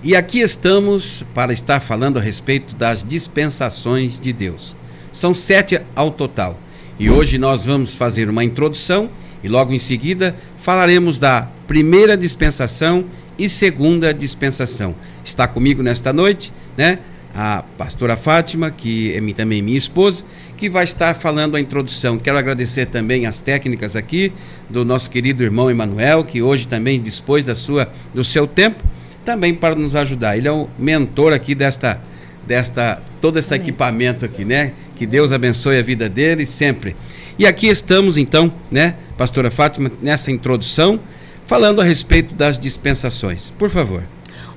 E aqui estamos para estar falando a respeito das dispensações de Deus. São 7 ao total. E hoje nós vamos fazer uma introdução e logo em seguida falaremos da primeira dispensação e segunda dispensação. Está comigo nesta noite, né, a pastora Fátima, que é também minha esposa, que vai estar falando a introdução. Quero agradecer também as técnicas aqui do nosso querido irmão Emanuel, que hoje também dispôs do seu tempo também para nos ajudar. Ele é o mentor aqui todo esse equipamento aqui, né? Que Deus abençoe a vida dele sempre. E aqui estamos então, né, pastora Fátima, nessa introdução, falando a respeito das dispensações. Por favor.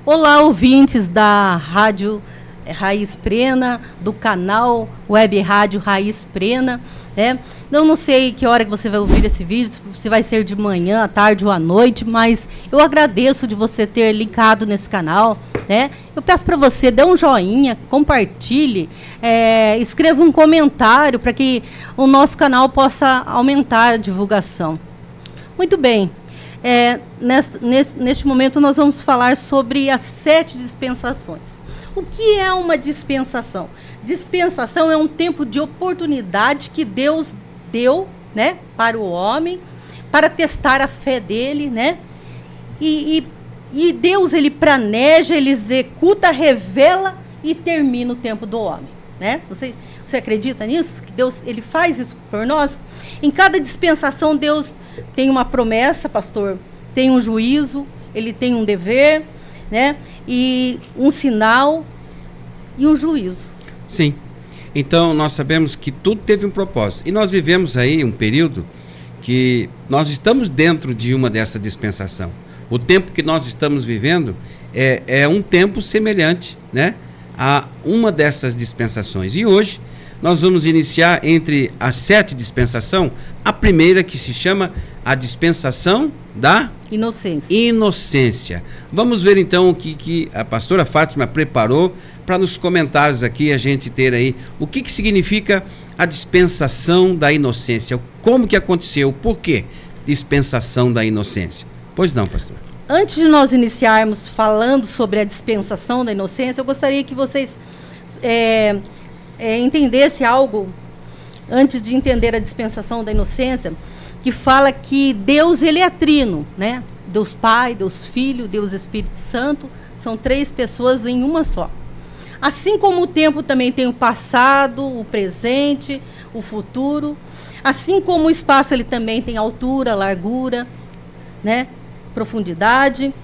Olá, ouvintes da Rádio Raiz Prena, do canal Web Rádio Raiz Prena, né? Eu não sei que hora que você vai ouvir esse vídeo, se vai ser de manhã, à tarde ou à noite, mas eu agradeço de você ter linkado nesse canal, né? Eu peço para você, dê um joinha, compartilhe, escreva um comentário para que o nosso canal possa aumentar a divulgação. Muito bem, neste momento nós vamos falar sobre as 7 dispensações. O que é uma dispensação? Dispensação é um tempo de oportunidade que Deus deu, né, para o homem, para testar a fé dele, né? E Deus, ele planeja, ele executa, revela e termina o tempo do homem, né? Você acredita nisso? Que Deus, ele faz isso por nós? Em cada dispensação, Deus tem uma promessa, pastor, tem um juízo, ele tem um dever, né? E um sinal e um juízo. Sim. Então, nós sabemos que tudo teve um propósito. E nós vivemos aí um período que nós estamos dentro de uma dessa dispensação. O tempo que nós estamos vivendo é um tempo semelhante, né, a uma dessas dispensações. E hoje nós vamos iniciar entre as 7 dispensações, a primeira que se chama a dispensação da inocência. Vamos ver então o que a pastora Fátima preparou para nos comentários aqui a gente ter aí o que significa a dispensação da inocência, como que aconteceu, por que dispensação da inocência? Pois não, pastor. Antes de nós iniciarmos falando sobre a dispensação da inocência, eu gostaria que vocês entendessem algo, antes de entender a dispensação da inocência, que fala que Deus, ele é trino, né? Deus Pai, Deus Filho, Deus Espírito Santo, são 3 pessoas em uma só. Assim como o tempo também tem o passado, o presente, o futuro, assim como o espaço ele também tem altura, largura, né? Profundidade.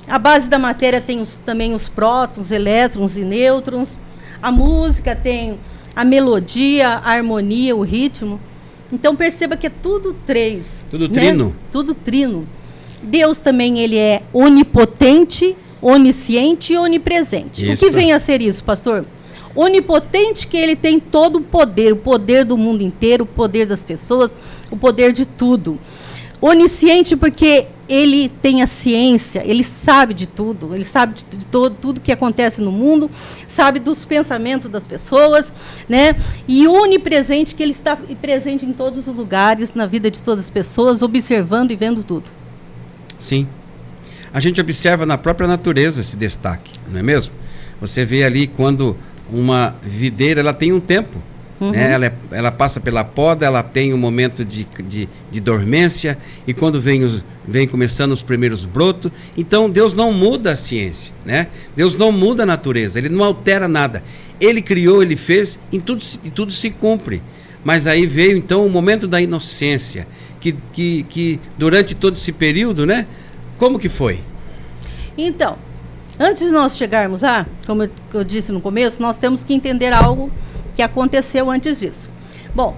A base da matéria tem também os prótons, elétrons e nêutrons. A música tem a melodia, a harmonia, o ritmo. Então perceba que é tudo 3. Tudo trino. Né? Tudo trino. Deus também, ele é onipotente, onisciente e onipresente. Isso. O que vem a ser isso, pastor? Onipotente, que ele tem todo o poder do mundo inteiro, o poder das pessoas, o poder de tudo. Onisciente, porque ele tem a ciência, ele sabe de tudo, ele sabe de tudo que acontece no mundo, sabe dos pensamentos das pessoas, né? E onipresente, que ele está presente em todos os lugares, na vida de todas as pessoas, observando e vendo tudo. Sim. A gente observa na própria natureza esse destaque, não é mesmo? Você vê ali quando uma videira, ela tem um tempo. Uhum. Né? Ela passa pela poda, ela tem um momento de dormência, e quando vem começando os primeiros brotos. Então Deus não muda a ciência, né? Deus não muda a natureza, ele não altera nada. Ele criou, ele fez, e tudo se cumpre. Mas aí veio então o momento da inocência, que durante todo esse período, né? Como que foi? Então, antes de nós chegarmos como eu disse no começo, nós temos que entender algo que aconteceu antes disso. Bom,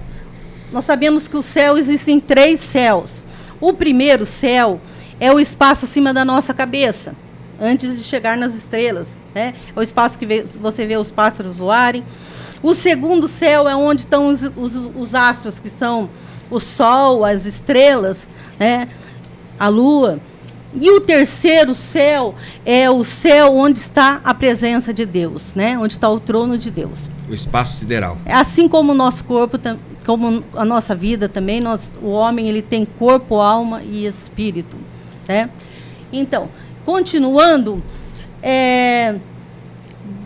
nós sabemos que o céu, existem 3 céus. O primeiro céu é o espaço acima da nossa cabeça, antes de chegar nas estrelas, né? É o espaço que você vê os pássaros voarem. O segundo céu é onde estão os astros, que são o sol, as estrelas, né? A lua. E o terceiro céu é o céu onde está a presença de Deus, né? Onde está o trono de Deus. O espaço sideral. Assim como o nosso corpo, como a nossa vida também, o homem, ele tem corpo, alma e espírito, né? Então, continuando,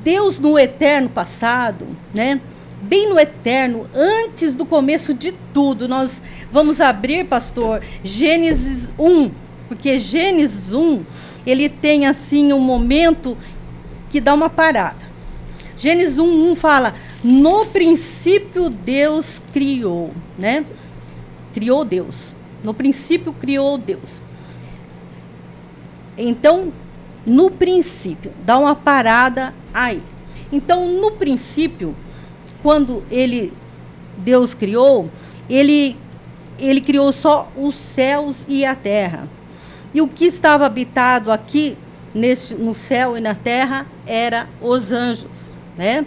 Deus no eterno passado, né? Bem no eterno, antes do começo de tudo, nós vamos abrir, pastor, Gênesis 1, porque Gênesis 1, ele tem assim um momento que dá uma parada. Gênesis 1 fala, no princípio Deus criou, né? Criou Deus. No princípio criou Deus. Então, no princípio, dá uma parada aí. Então, no princípio, quando Deus criou, ele criou só os céus e a terra. E o que estava habitado aqui, no céu e na terra, era os anjos, né?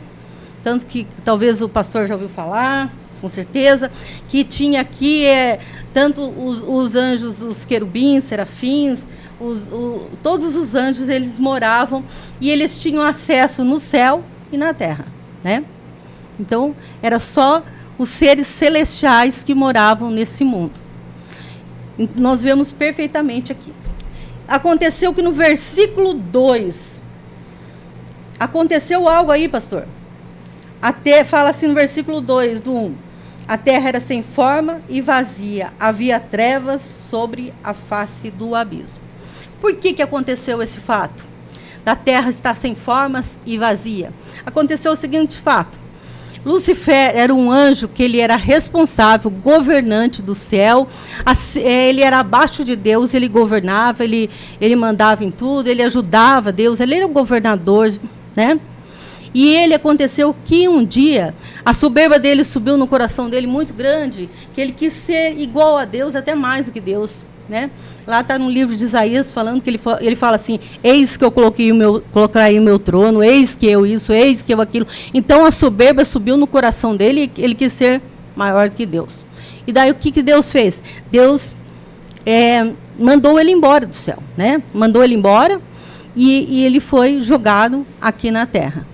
Tanto que talvez o pastor já ouviu falar, com certeza, que tinha aqui tanto os anjos, os querubins, serafins, todos os anjos, eles moravam e eles tinham acesso no céu e na terra, né? Então, era só os seres celestiais que moravam nesse mundo. Nós vemos perfeitamente aqui. Aconteceu que no versículo 2, aconteceu algo aí, pastor. Fala assim no versículo 2 do 1. A terra era sem forma e vazia. Havia trevas sobre a face do abismo. Por que aconteceu esse fato? Da terra estar sem formas e vazia. Aconteceu o seguinte fato. Lúcifer era um anjo que ele era responsável, governante do céu. Ele era abaixo de Deus, ele governava, ele mandava em tudo, ele ajudava Deus, ele era o governador, né? E aconteceu que um dia a soberba dele subiu no coração dele muito grande, que ele quis ser igual a Deus, até mais do que Deus, né? Lá está no livro de Isaías falando que ele fala assim, eis que eu colocarei o meu trono, eis que eu isso, eis que eu aquilo. Então a soberba subiu no coração dele e ele quis ser maior do que Deus. E daí o que Deus fez? Deus mandou ele embora do céu, né? Mandou ele embora e ele foi jogado aqui na terra.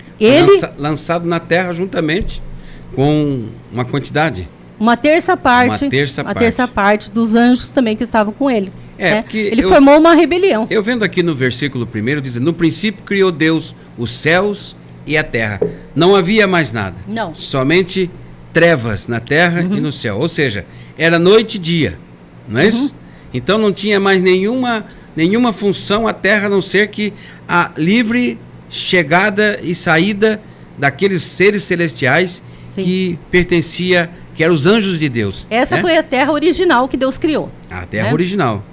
Lançado na terra juntamente com uma quantidade. Uma terça parte dos anjos também que estavam com ele. Ele formou uma rebelião. Eu vendo aqui no versículo 1, diz, no princípio criou Deus os céus e a terra. Não havia mais nada. Não. Somente trevas na terra e no céu. Ou seja, era noite e dia. Não é isso? Então não tinha mais nenhuma função a terra, a não ser que a livre chegada e saída daqueles seres celestiais. Sim. Que eram os anjos de Deus. Essa foi a terra original que Deus criou. A terra original.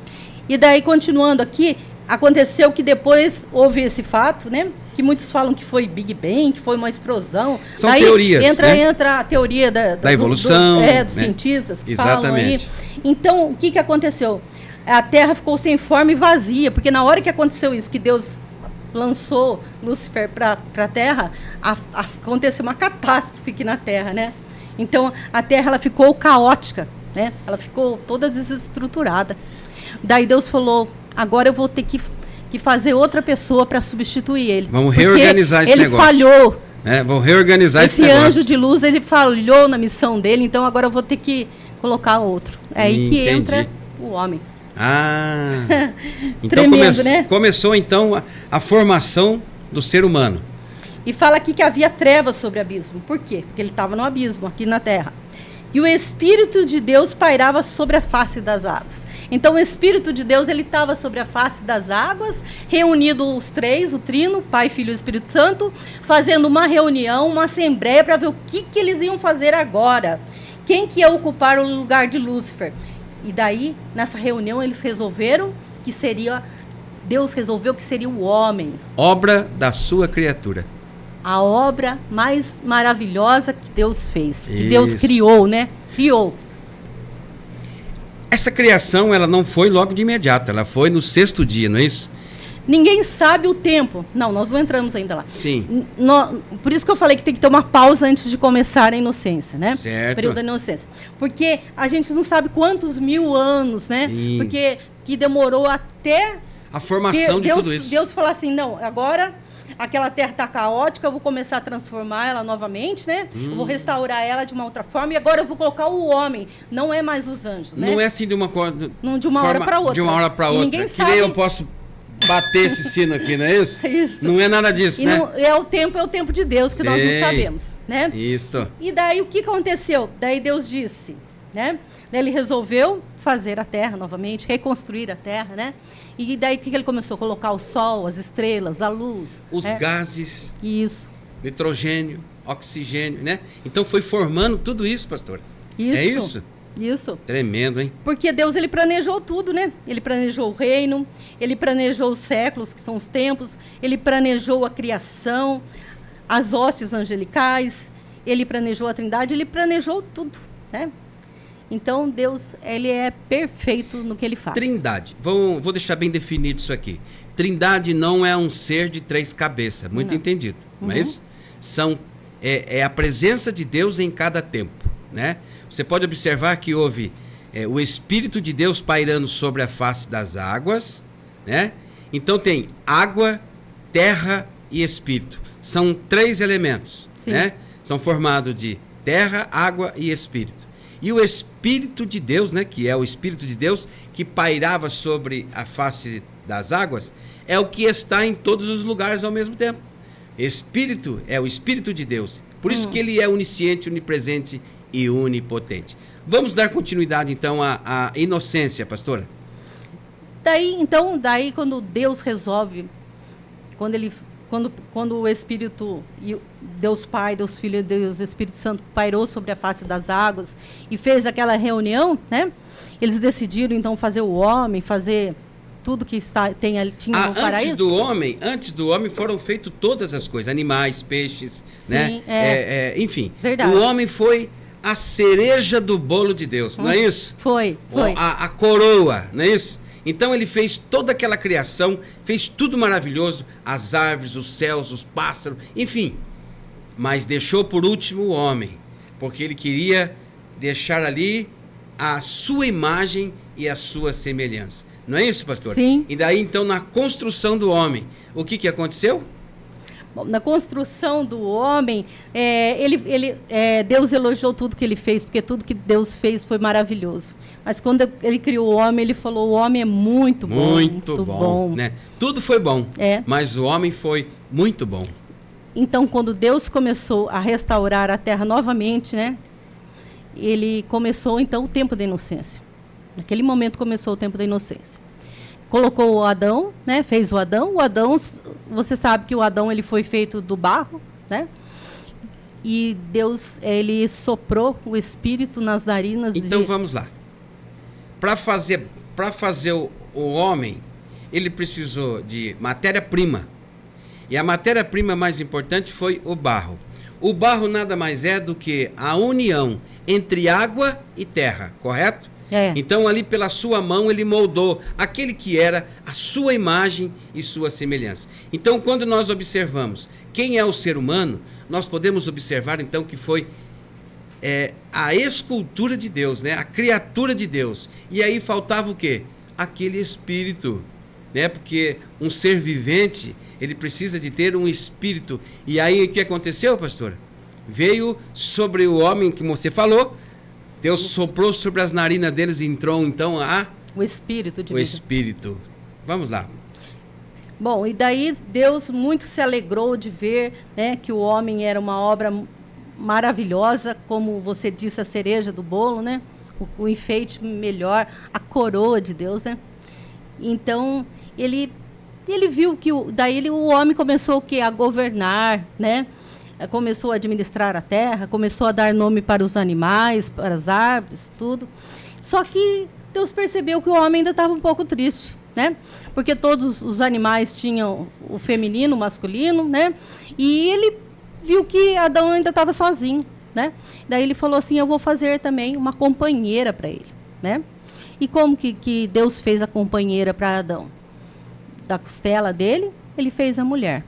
E daí, continuando aqui, aconteceu que depois houve esse fato, né? Que muitos falam que foi Big Bang, que foi uma explosão. São daí teorias, entra a teoria da evolução. Dos cientistas que Exatamente. falam aí. Então, o que aconteceu? A terra ficou sem forma e vazia, porque na hora que aconteceu isso, que Deus lançou Lúcifer para a terra, aconteceu uma catástrofe aqui na terra, né? Então, a terra ela ficou caótica, né? Ela ficou toda desestruturada. Daí Deus falou, agora eu vou ter que fazer outra pessoa para substituir ele. Vamos reorganizar esse negócio. Ele falhou. Vamos reorganizar esse negócio. Esse anjo de luz, ele falhou na missão dele, então agora eu vou ter que colocar outro. É aí que entra o homem. Então tremendo, né? Começou então a formação do ser humano. E fala aqui que havia trevas sobre o abismo. Por quê? Porque ele estava no abismo, aqui na terra. E o Espírito de Deus pairava sobre a face das águas. Então o Espírito de Deus, ele estava sobre a face das águas, reunido os três, o Trino, Pai, Filho e Espírito Santo, fazendo uma reunião, uma assembleia para ver o que eles iam fazer agora. Quem que ia ocupar o lugar de Lúcifer? E daí, nessa reunião, eles resolveram que seria... Deus resolveu que seria o homem. Obra da sua criatura. A obra mais maravilhosa que Deus fez. Que Deus criou, né? Criou. Essa criação, ela não foi logo de imediato. Ela foi no 6º dia, não é isso? Ninguém sabe o tempo. Não, nós não entramos ainda lá. Sim. Por isso que eu falei que tem que ter uma pausa antes de começar a inocência, né? Certo. O período da inocência. Porque a gente não sabe quantos 1000 anos, né? Sim. Porque que demorou até... A formação de tudo isso. Deus falou assim, não, agora aquela terra está caótica, eu vou começar a transformar ela novamente, né? Eu vou restaurar ela de uma outra forma e agora eu vou colocar o homem, não é mais os anjos, né? Não é assim de uma hora para outra. De uma hora para outra. Ninguém que sabe. nem eu posso bater esse sino aqui, não é isso? Isso. Não é nada disso, E né? não, é o tempo de Deus, que nós não sabemos, né? Isto. E daí o que aconteceu? Daí Deus disse, né? Daí ele resolveu fazer a terra novamente, reconstruir a terra, né? E daí o que ele começou? Colocar o sol, as estrelas, a luz. Os gases, Isso. nitrogênio, oxigênio, né? Então foi formando tudo isso, pastor. Isso. É isso? Isso. Tremendo, hein? Porque Deus, ele planejou tudo, né? Ele planejou o reino, ele planejou os séculos, que são os tempos, ele planejou a criação, as hostes angelicais, ele planejou a trindade, ele planejou tudo, né? Então, Deus, ele é perfeito no que ele faz. Trindade. Vou deixar bem definido isso aqui. Trindade não é um ser de 3 cabeças, muito Não. entendido, não é isso? É a presença de Deus em cada tempo, né? Você pode observar que houve o Espírito de Deus pairando sobre a face das águas, né? Então tem água, terra e Espírito. São 3 elementos, Sim. né? São formados de terra, água e Espírito. E o Espírito de Deus, né, que é o Espírito de Deus que pairava sobre a face das águas, é o que está em todos os lugares ao mesmo tempo. Espírito é o Espírito de Deus. Por isso que ele é onisciente, onipresente e onipotente. Vamos dar continuidade então à inocência, pastora. Daí quando Deus resolve, quando o Espírito, e Deus Pai, Deus Filho e Deus Espírito Santo pairou sobre a face das águas e fez aquela reunião, né? Eles decidiram então fazer o homem, fazer tudo que tinha no paraíso. Antes do homem foram feitas todas as coisas, animais, peixes, Sim, né? Enfim, verdade. O homem foi a cereja do bolo de Deus, não é isso? Foi. A coroa, não é isso? Então ele fez toda aquela criação, fez tudo maravilhoso, as árvores, os céus, os pássaros, enfim. Mas deixou por último o homem, porque ele queria deixar ali a sua imagem e a sua semelhança. Não é isso, pastor? Sim. E daí então na construção do homem, o que aconteceu? Bom, na construção do homem, Deus elogiou tudo que ele fez, porque tudo que Deus fez foi maravilhoso. Mas quando ele criou o homem, ele falou: o homem é muito bom. Muito bom. Né? Tudo foi bom, mas o homem foi muito bom. Então, quando Deus começou a restaurar a terra novamente, né? Ele começou, então, o tempo da inocência. Naquele momento começou o tempo da inocência. Colocou o Adão, né? Fez o Adão. O Adão, você sabe que o Adão ele foi feito do barro, né? E Deus, ele soprou o Espírito nas narinas. Então vamos lá. Para fazer o homem, ele precisou de matéria-prima. E a matéria-prima mais importante foi o barro. O barro nada mais é do que a união entre água e terra, correto? Então ali pela sua mão ele moldou aquele que era a sua imagem e sua semelhança. Então quando nós observamos quem é o ser humano, nós podemos observar então que foi a escultura de Deus, né? A criatura de Deus. E aí faltava o quê? Aquele espírito, né? Porque um ser vivente, ele precisa de ter um espírito. E aí o que aconteceu, pastor? Veio sobre o homem que você falou, Deus soprou sobre as narinas deles e entrou então o Espírito de o Espírito. Vamos lá. Bom, e daí Deus muito se alegrou de ver, né, que o homem era uma obra maravilhosa, como você disse, a cereja do bolo, né? O enfeite melhor, a coroa de Deus, né? Então, ele viu que daí o homem começou o quê? A governar, né? Começou a administrar a terra, começou a dar nome para os animais, para as árvores, tudo. Só que Deus percebeu que o homem ainda estava um pouco triste, né? Porque todos os animais tinham o feminino, o masculino, né? E ele viu que Adão ainda estava sozinho, né? Daí ele falou assim: eu vou fazer também uma companheira para ele, né? E como que Deus fez a companheira para Adão? Da costela dele, ele fez a mulher.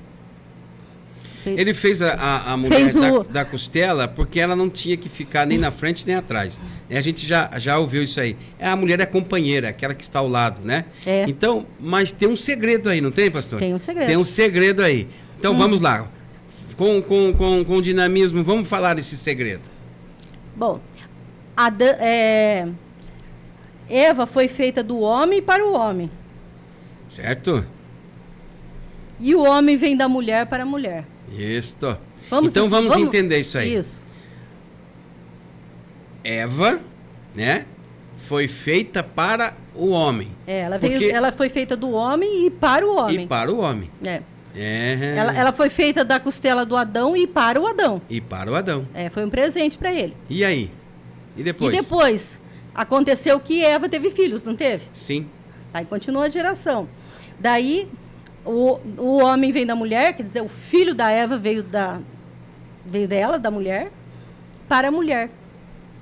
Ele fez a mulher da costela porque ela não tinha que ficar nem na frente nem atrás. A gente já ouviu isso aí. A mulher é companheira, aquela que está ao lado, né? Então, mas tem um segredo aí, não tem, pastor? Tem um segredo. Tem um segredo aí. Então vamos lá. Com dinamismo, vamos falar esse segredo. Bom, Eva foi feita do homem para o homem. Certo? E o homem vem da mulher para a mulher. Isto. Então vamos entender isso aí. Isso. Eva, né, foi feita para o homem. Ela foi feita do homem e para o homem. E para o homem. Ela foi feita da costela do Adão e para o Adão. E para o Adão. Foi um presente para ele. E aí? E depois? E depois, aconteceu que Eva teve filhos, não teve? Sim. Aí continua a geração. Daí, o homem vem da mulher, quer dizer, o filho da Eva veio dela, da mulher, para a mulher.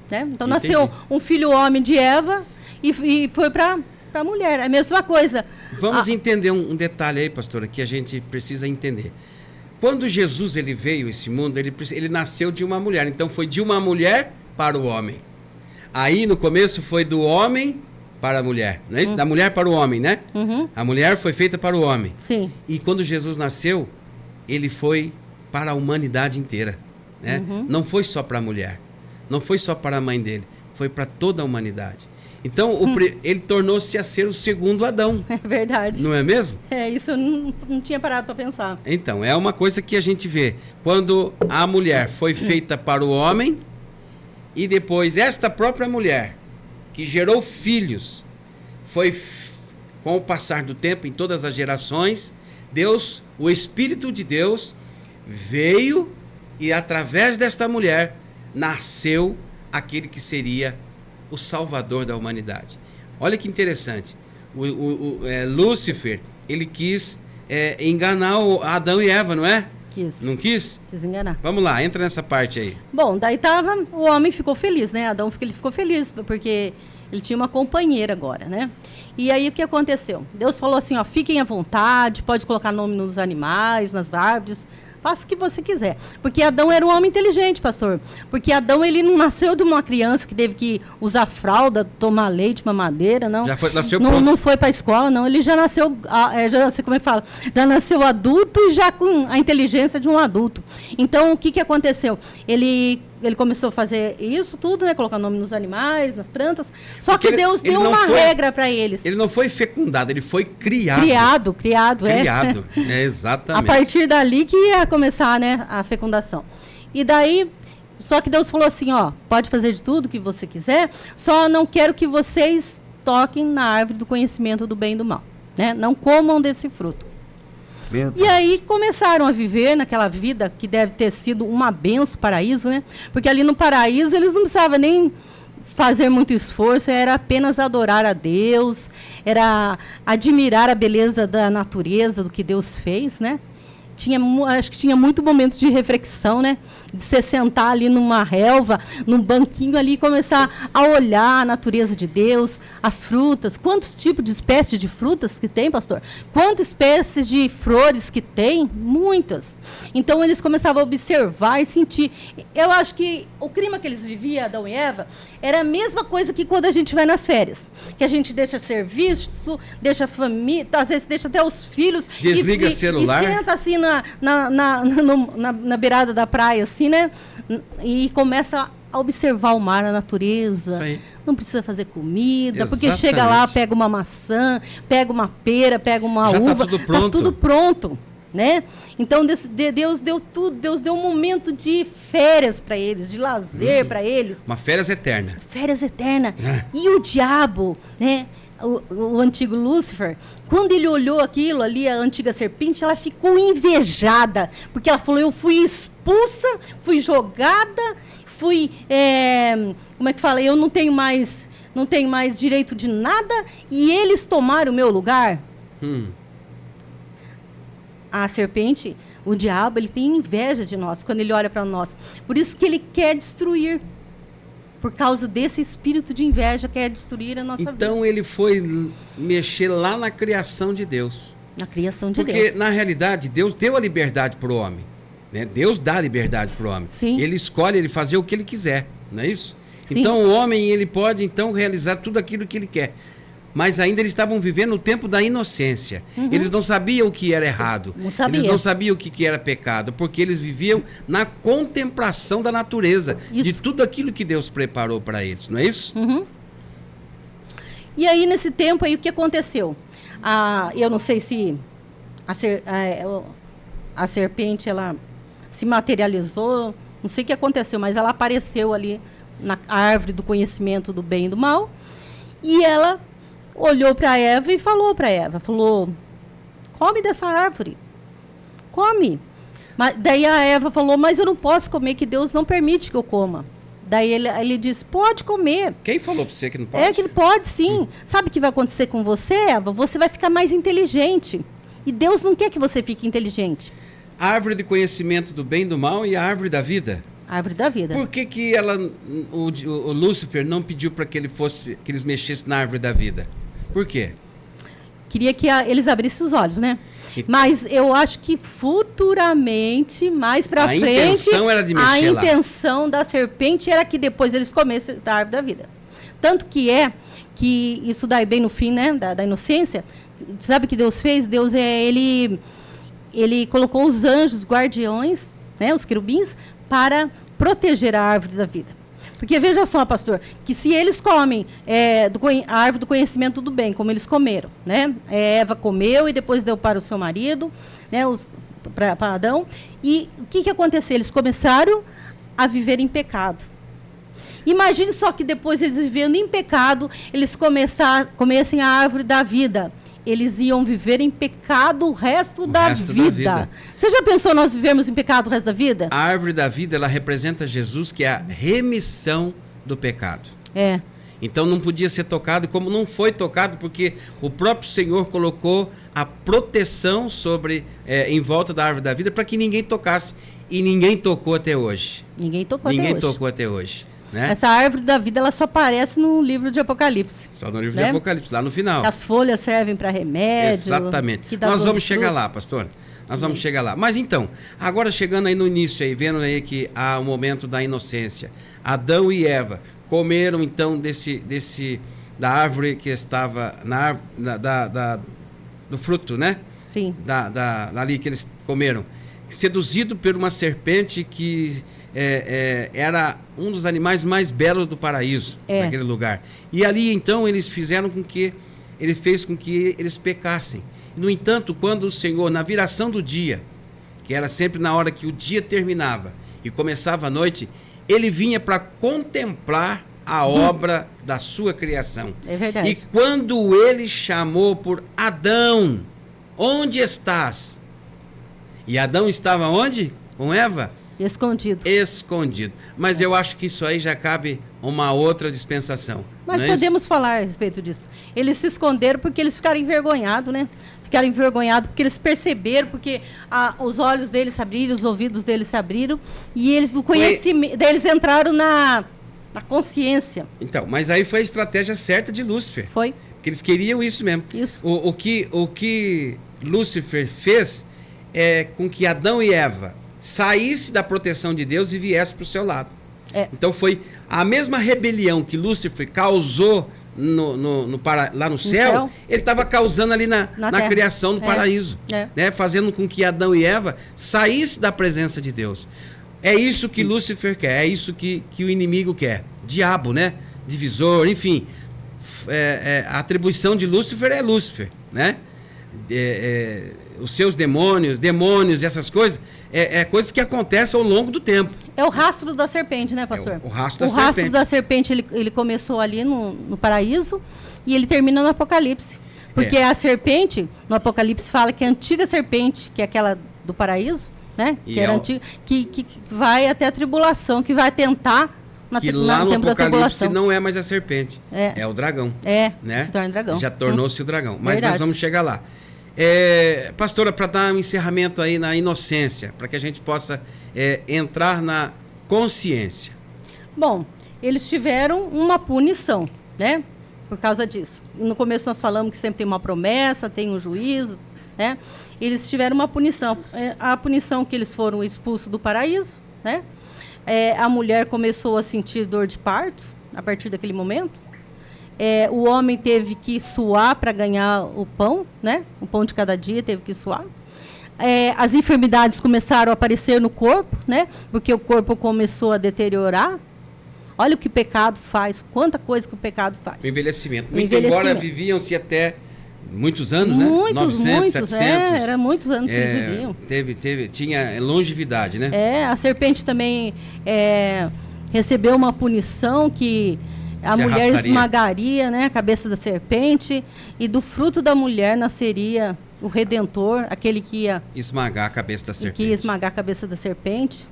Né? Então, Entendi. Nasceu um filho homem de Eva e foi para a mulher. É a mesma coisa. Vamos entender um detalhe aí, pastora, que a gente precisa entender. Quando Jesus ele veio a esse mundo, ele nasceu de uma mulher. Então, foi de uma mulher para o homem. Aí, no começo, foi do homem para a mulher. Não é isso? Da mulher para o homem, né? Uhum. A mulher foi feita para o homem. Sim. E quando Jesus nasceu, ele foi para a humanidade inteira. Né? Uhum. Não foi só para a mulher. Não foi só para a mãe dele. Foi para toda a humanidade. Então, ele tornou-se a ser o segundo Adão. É verdade. Não é mesmo? Isso eu não tinha parado para pensar. Então, é uma coisa que a gente vê. Quando a mulher foi feita para o homem, e depois esta própria mulher, que gerou filhos, com o passar do tempo, em todas as gerações, Deus, o Espírito de Deus, veio e através desta mulher, nasceu aquele que seria o Salvador da humanidade. Olha que interessante. Lúcifer, ele quis enganar Adão e Eva, não é? Quis. Não quis? Quis enganar. Vamos lá, entra nessa parte aí. Bom, daí o homem ficou feliz, né? Adão ficou feliz, porque ele tinha uma companheira agora, né? E aí o que aconteceu? Deus falou assim, ó, fiquem à vontade, pode colocar nome nos animais, nas árvores, faça o que você quiser. Porque Adão era um homem inteligente, pastor. Porque Adão, ele não nasceu de uma criança que teve que usar fralda, tomar leite, mamadeira, não. Nasceu não, pronto. não foi para a escola, não. Ele já nasceu, como é que fala? Já nasceu adulto e já com a inteligência de um adulto. Então, o que aconteceu? Ele começou a fazer isso tudo, né? Colocar nome nos animais, nas plantas. Só porque que Deus deu uma regra para eles. Ele não foi fecundado, ele foi criado. Criado, exatamente. A partir dali que ia começar, né, a fecundação. E daí, só que Deus falou assim, ó, pode fazer de tudo que você quiser, só não quero que vocês toquem na árvore do conhecimento do bem e do mal, né? Não comam desse fruto. E aí começaram a viver naquela vida que deve ter sido uma benção, paraíso, né? Porque ali no paraíso eles não precisavam nem fazer muito esforço, era apenas adorar a Deus, era admirar a beleza da natureza, do que Deus fez, né? Acho que tinha muito momento de reflexão, né? De se sentar ali numa relva, num banquinho ali e começar a olhar a natureza de Deus, as frutas. Quantos tipos de espécies de frutas que tem, pastor? Quantas espécies de flores que tem? Muitas. Então, eles começavam a observar e sentir. Eu acho que o clima que eles viviam, Adão e Eva, era a mesma coisa que quando a gente vai nas férias. Que a gente deixa serviço, deixa a família, às vezes deixa até os filhos. Desliga celular. E senta assim na beirada da praia, assim, né? E começa a observar o mar, a natureza. Isso aí. Não precisa fazer comida, Exatamente. porque chega lá, pega uma maçã, pega uma pera, pega uma uva. Tá tudo pronto. Tá tudo pronto, né? Então Deus deu tudo, Deus deu um momento de férias para eles, de lazer para eles. Uma férias eterna. Férias eterna. E o diabo, né? O antigo Lúcifer, quando ele olhou aquilo ali, a antiga serpente, ela ficou invejada, porque ela falou, eu fui expulsa, fui jogada, como é que fala, eu não tenho mais direito de nada, e eles tomaram o meu lugar. A serpente, o diabo, ele tem inveja de nós, quando ele olha para nós, por isso que ele quer destruir. Por causa desse espírito de inveja, quer destruir a nossa vida. Então ele foi mexer lá na criação de Deus. Na criação de Deus. Porque, na realidade, Deus deu a liberdade para o homem. Né? Deus dá a liberdade para o homem. Sim. Ele escolhe ele fazer o que ele quiser, não é isso? Sim. Então o homem ele pode então realizar tudo aquilo que ele quer. Mas ainda eles estavam vivendo o tempo da inocência. Eles não sabiam o que era errado. Não sabia. Eles não sabiam o que era pecado, porque eles viviam na contemplação da natureza, de tudo aquilo que Deus preparou para eles, não é isso? E aí, nesse tempo aí, o que aconteceu? Eu não sei se a serpente, ela se materializou, não sei o que aconteceu, mas ela apareceu ali na árvore do conhecimento do bem e do mal, e ela olhou para Eva e falou para Eva, come dessa árvore, come. Daí a Eva falou, mas eu não posso comer, que Deus não permite que eu coma. Daí ele disse, pode comer. Quem falou para você que não pode? É que ele pode, sim. Sabe o que vai acontecer com você, Eva? Você vai ficar mais inteligente. E Deus não quer que você fique inteligente. A árvore de conhecimento do bem e do mal e a árvore da vida. A árvore da vida. Por que o Lúcifer não pediu para que eles mexessem na árvore da vida? Por quê? Queria que eles abrissem os olhos, né? Mas eu acho que futuramente, mais para frente, intenção era de mexer a intenção da serpente era que depois eles comessem da árvore da vida. Tanto que isso daí bem no fim, né, da inocência, sabe o que Deus fez? Deus ele colocou os anjos guardiões, né, os querubins, para proteger a árvore da vida. Porque veja só, pastor, que se eles comem a árvore do conhecimento do bem, como eles comeram, né? Eva comeu e depois deu para o seu marido, né? Para Adão. E o que aconteceu? Eles começaram a viver em pecado. Imagine só que depois eles vivendo em pecado, eles comessem a árvore da vida. Eles iam viver em pecado o resto da vida. Você já pensou nós vivemos em pecado o resto da vida? A árvore da vida, ela representa Jesus, que é a remissão do pecado. Então não podia ser tocado, como não foi tocado, porque o próprio Senhor colocou a proteção em volta da árvore da vida para que ninguém tocasse. E ninguém tocou até hoje. Ninguém tocou até hoje. Né? Essa árvore da vida, ela só aparece no livro de Apocalipse. Só no livro de Apocalipse, lá no final. As folhas servem para remédio. Exatamente. Nós vamos chegar lá, pastor. Nós vamos chegar lá. Mas então, agora chegando aí no início, aí, vendo aí que há o momento da inocência. Adão e Eva comeram então da árvore que estava do fruto, né? Sim. Ali que eles comeram. Seduzido por uma serpente que era um dos animais mais belos do paraíso, naquele lugar. E ali, então, ele fez com que eles pecassem. No entanto, quando o Senhor, na viração do dia, que era sempre na hora que o dia terminava e começava a noite, ele vinha para contemplar a obra da sua criação. É verdade. E quando ele chamou por Adão, onde estás? E Adão estava onde? Com Eva? Escondido. Mas eu acho que isso aí já cabe uma outra dispensação. Mas podemos falar a respeito disso. Eles se esconderam porque eles ficaram envergonhados, né? Ficaram envergonhados porque eles perceberam, porque os olhos deles se abriram, os ouvidos deles se abriram, e eles, do conhecimento, eles entraram na consciência. Então, mas aí foi a estratégia certa de Lúcifer. Foi. Porque eles queriam isso mesmo. Isso. O que Lúcifer fez é com que Adão e Eva saísse da proteção de Deus e viesse para o seu lado. Então foi a mesma rebelião que Lúcifer causou lá no céu, ele estava causando ali na criação do paraíso, né? Fazendo com que Adão e Eva saíssem da presença de Deus. É isso que Lúcifer quer, é isso que o inimigo quer. Diabo, né? Divisor, enfim. A atribuição de Lúcifer é Lúcifer, né? Os seus demônios, essas coisas, coisas que acontecem ao longo do tempo. É o rastro da serpente, né, pastor? O rastro da serpente, ele começou ali no paraíso e ele termina no Apocalipse. Porque a serpente, no Apocalipse, fala que a antiga serpente, que é aquela do paraíso, né? Que era antiga, que vai até a tribulação, que vai tentar no tempo Apocalipse não é mais a serpente, é o dragão. Né? Se torna dragão. Já tornou-se o dragão. Mas Verdade. nós vamos chegar lá. Pastora, para dar um encerramento aí na inocência, para que a gente possa entrar na consciência. Bom, eles tiveram uma punição, né? Por causa disso. No começo nós falamos que sempre tem uma promessa, tem um juízo, né? Eles tiveram uma punição. A punição que eles foram expulsos do paraíso, né? A mulher começou a sentir dor de parto a partir daquele momento. O homem teve que suar para ganhar o pão, né? O pão de cada dia teve que suar. As enfermidades começaram a aparecer no corpo, né? Porque o corpo começou a deteriorar. Olha o que o pecado faz, quanta coisa que o pecado faz. O envelhecimento. Muito embora viviam-se até muitos anos, né? Muitos, 900, 700. era muitos anos que eles viviam. Tinha longevidade, né? A serpente também recebeu uma punição que a mulher esmagaria, né, a cabeça da serpente, e do fruto da mulher nasceria o Redentor, aquele que ia esmagar a cabeça da serpente. Que ia esmagar a cabeça da serpente.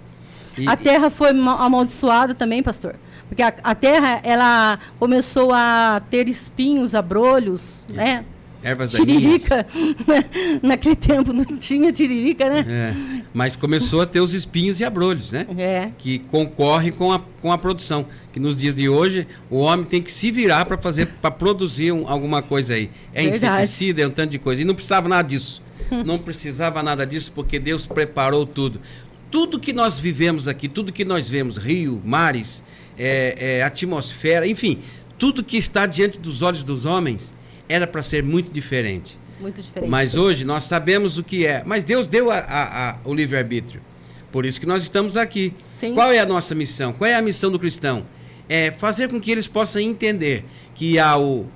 A terra foi amaldiçoada também, pastor. Porque a terra, ela começou a ter espinhos, abrolhos, né? Ervas tiririca. Naquele tempo não tinha tiririca, né? Mas começou a ter os espinhos e abrolhos, né? Que concorrem com a produção. Que nos dias de hoje, o homem tem que se virar para produzir alguma coisa aí. Inseticida, é um tanto de coisa. E não precisava nada disso. Não precisava nada disso, porque Deus preparou tudo. Tudo que nós vivemos aqui, tudo que nós vemos, rio, mares, atmosfera, enfim, tudo que está diante dos olhos dos homens era para ser muito diferente. Muito diferente. Mas hoje nós sabemos o que é. Mas Deus deu o livre-arbítrio. Por isso que nós estamos aqui. Sim. Qual é a nossa missão? Qual é a missão do cristão? É fazer com que eles possam entender que há o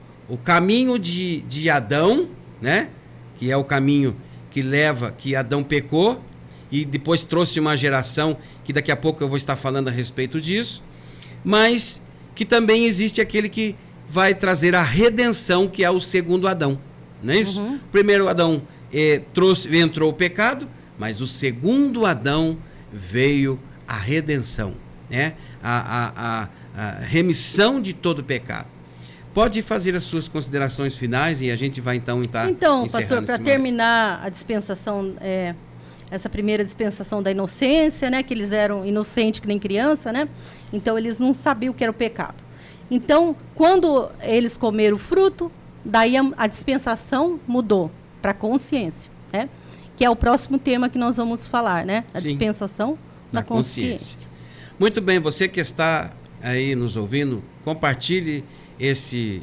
caminho de Adão, né? Que é o caminho que leva, que Adão pecou, e depois trouxe uma geração que daqui a pouco eu vou estar falando a respeito disso, mas que também existe aquele que vai trazer a redenção, que é o segundo Adão, não é isso? O primeiro Adão entrou o pecado, mas o segundo Adão veio a redenção, né? A remissão de todo pecado. Pode fazer as suas considerações finais e a gente vai então estar Então, pastor, para terminar a dispensação, essa primeira dispensação da inocência, né? Que eles eram inocentes que nem criança, né? Então eles não sabiam o que era o pecado. Então, quando eles comeram o fruto, daí a dispensação mudou para a consciência, né? Que é o próximo tema que nós vamos falar, né? A dispensação da consciência. Muito bem, você que está aí nos ouvindo, compartilhe esse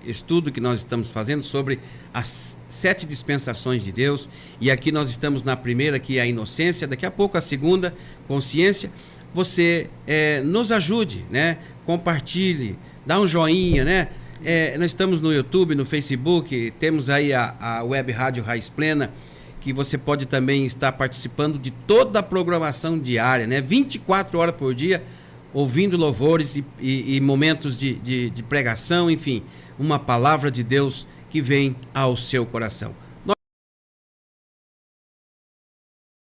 estudo que nós estamos fazendo sobre as 7 dispensações de Deus, e aqui nós estamos na primeira, que é a inocência, daqui a pouco a segunda, consciência. Você nos ajude, né? Compartilhe, dá um joinha, né? Nós estamos no YouTube, no Facebook, temos aí a Web Rádio Raiz Plena, que você pode também estar participando de toda a programação diária, né? 24 horas por dia, ouvindo louvores e momentos de pregação, enfim, uma palavra de Deus que vem ao seu coração.